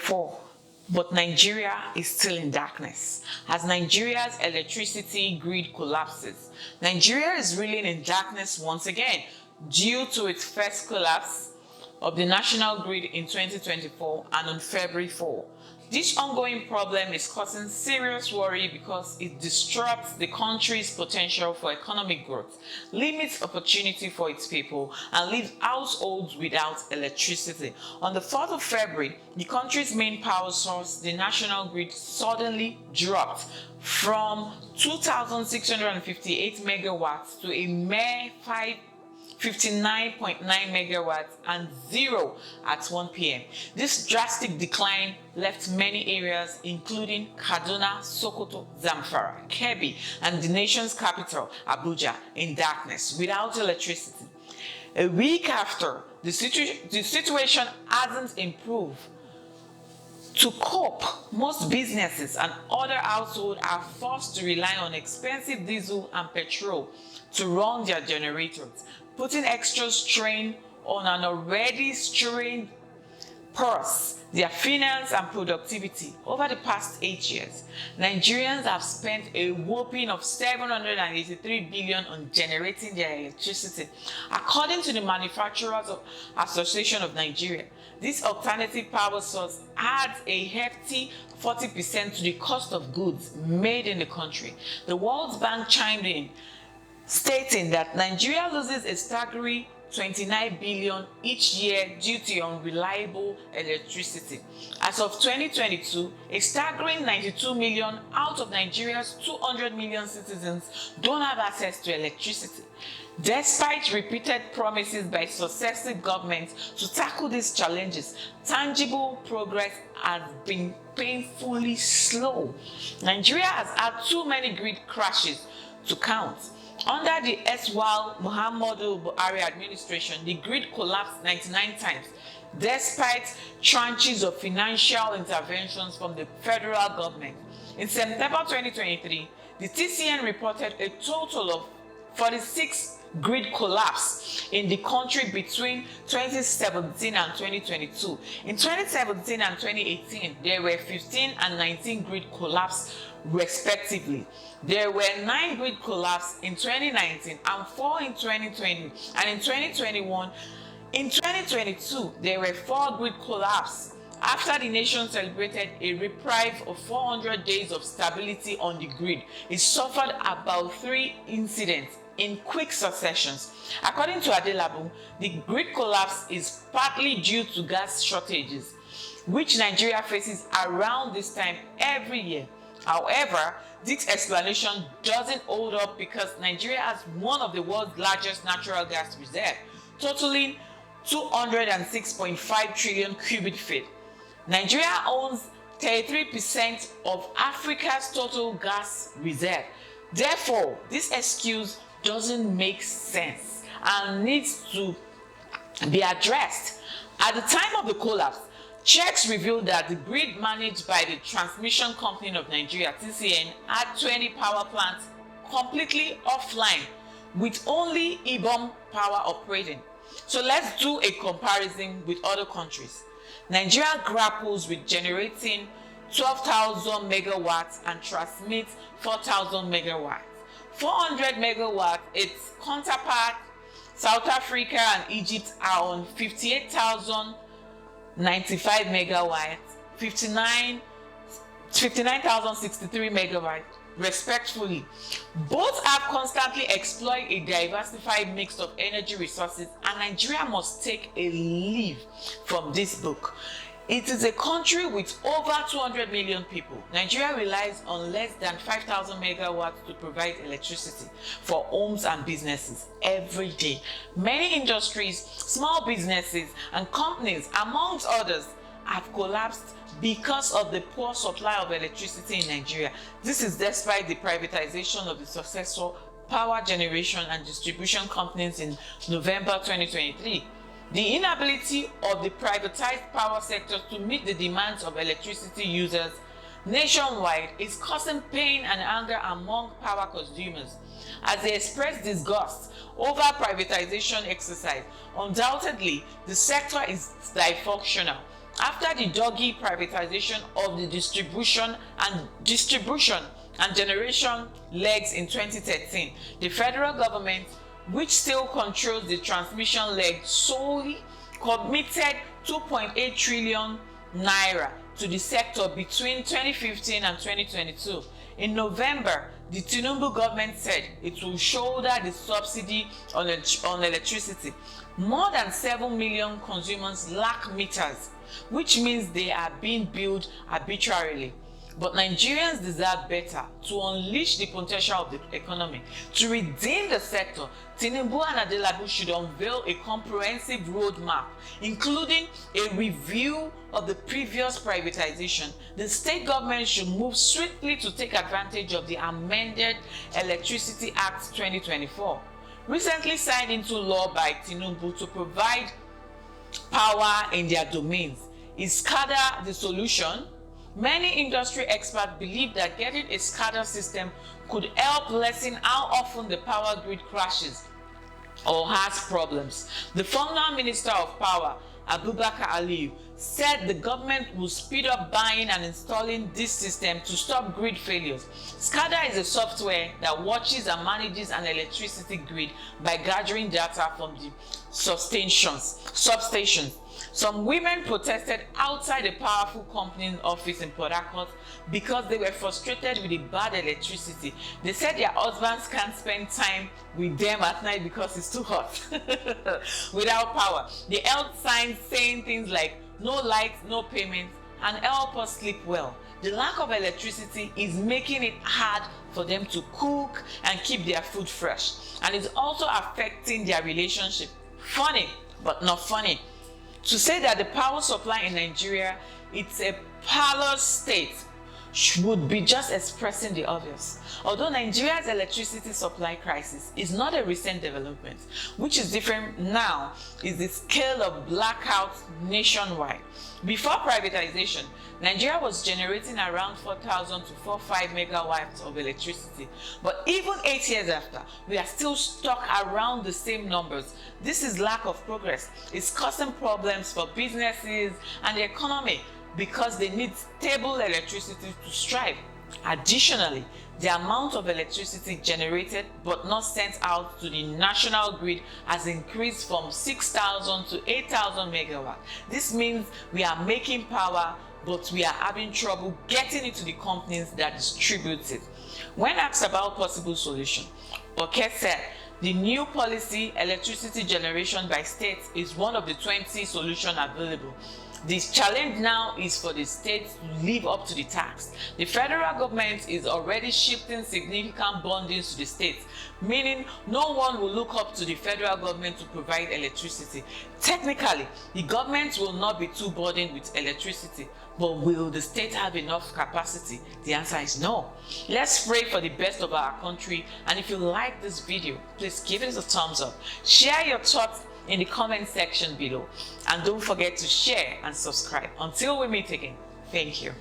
2024, but Nigeria is still in darkness as Nigeria's electricity grid collapses. Nigeria is reeling in darkness once again due to its first collapse of the national grid in 2024 and on February 4. This ongoing problem is causing serious worry because it disrupts the country's potential for economic growth, limits opportunity for its people, and leaves households without electricity. On the 4th of February, the country's main power source, the national grid, suddenly dropped from 2,658 megawatts to a mere 59.9 megawatts and zero at 1 p.m. This drastic decline left many areas, including Kaduna, Sokoto, Zamfara, Kebbi, and the nation's capital, Abuja, in darkness without electricity. A week after, the situation hasn't improved. To cope, most businesses and other households are forced to rely on expensive diesel and petrol to run their generators, putting extra strain on an already strained purse, their finance and productivity. Over the past 8 years, Nigerians have spent a whopping of 783 billion on generating their electricity. According to the Manufacturers Association of Nigeria, this alternative power source adds a hefty 40% to the cost of goods made in the country. The World Bank chimed in, stating that Nigeria loses a staggering 29 billion each year due to unreliable electricity. As of 2022, a staggering 92 million out of Nigeria's 200 million citizens don't have access to electricity. Despite repeated promises by successive governments to tackle these challenges, tangible progress has been painfully slow. Nigeria has had too many grid crashes to count. Under the erstwhile Muhammadu Buhari administration, the grid collapsed 99 times, despite tranches of financial interventions from the federal government. In September 2023, the TCN reported a total of 46 grid collapse in the country between 2017 and 2022. In 2017 and 2018, there were 15 and 19 grid collapse respectively. There were 9 grid collapses in 2019 and 4 in 2020, and in 2021. In 2022, there were 4 grid collapses. After the nation celebrated a reprieve of 400 days of stability on the grid, it suffered about 3 incidents in quick successions. According to Adelabu, the grid collapse is partly due to gas shortages, which Nigeria faces around this time every year. However, this explanation doesn't hold up because Nigeria has one of the world's largest natural gas reserves, totaling 206.5 trillion cubic feet. Nigeria owns 33% of Africa's total gas reserve. Therefore, this excuse doesn't make sense and needs to be addressed. At the time of the collapse, checks revealed that the grid managed by the Transmission Company of Nigeria, TCN, had 20 power plants completely offline, with only IBOM power operating. So let's do a comparison with other countries. Nigeria grapples with generating 12,000 megawatts and transmits 4,000 megawatts. 400 megawatts, its counterpart, South Africa and Egypt, are on 58,095 megawatts, 59,063 megawatts, respectively. Both have constantly exploited a diversified mix of energy resources, and Nigeria must take a leaf from this book. It is a country with over 200 million people. Nigeria relies on less than 5,000 megawatts to provide electricity for homes and businesses every day. Many industries, small businesses, and companies, amongst others, have collapsed because of the poor supply of electricity in Nigeria. This is despite the privatization of the successful power generation and distribution companies in November 2023. The inability of the privatized power sector to meet the demands of electricity users nationwide is causing pain and anger among power consumers as they express disgust over privatization exercise. Undoubtedly, the sector is dysfunctional, After the doggy privatization of the distribution and generation legs in 2013, the federal government, which still controls the transmission leg solely, committed 2.8 trillion naira to the sector between 2015 and 2022. In November, the Tinubu government said it will shoulder the subsidy on electricity. More than 7 million consumers lack meters, which means they are being billed arbitrarily. But Nigerians deserve better. To unleash the potential of the economy, to redeem the sector, Tinubu and Adelabu should unveil a comprehensive roadmap, including a review of the previous privatization. The state government should move swiftly to take advantage of the amended Electricity Act 2024, recently signed into law by Tinubu to provide power in their domains. Is SCADA the solution? Many industry experts believe that getting a SCADA system could help lessen how often the power grid crashes or has problems. The former Minister of Power, Abubakar Aliyu, said the government will speed up buying and installing this system to stop grid failures. SCADA is a software that watches and manages an electricity grid by gathering data from the substations. Some women protested outside a powerful company's office in Port Harcourt because they were frustrated with the bad electricity. They said their husbands can't spend time with them at night because it's too hot without power. They held signs saying things like "no lights, no payments," and "help us sleep well." The lack of electricity is making it hard for them to cook and keep their food fresh, and it's also affecting their relationship. Funny, but not funny. To say that the power supply in Nigeria is a parlous state would be just expressing the obvious. Although Nigeria's electricity supply crisis is not a recent development, which is different now is the scale of blackouts nationwide. Before privatization, Nigeria was generating around 4,000 to 45 megawatts of electricity. But even 8 years after, we are still stuck around the same numbers. This is lack of progress. It's causing problems for businesses and the economy because they need stable electricity to strive. Additionally, the amount of electricity generated but not sent out to the national grid has increased from 6,000 to 8,000 megawatts. This means we are making power, but we are having trouble getting it to the companies that distribute it. When asked about possible solution, Oke said the new policy, electricity generation by states, is one of the 20 solutions available. The challenge now is for the states to live up to the task. The federal government is already shifting significant burdens to the states, meaning no one will look up to the federal government to provide electricity. Technically, the government will not be too burdened with electricity, but will the state have enough capacity? The answer is no. Let's pray for the best of our country, and if you like this video, please give it a thumbs up. Share your thoughts in the comment section below, and don't forget to share and subscribe. Until we meet again, thank you.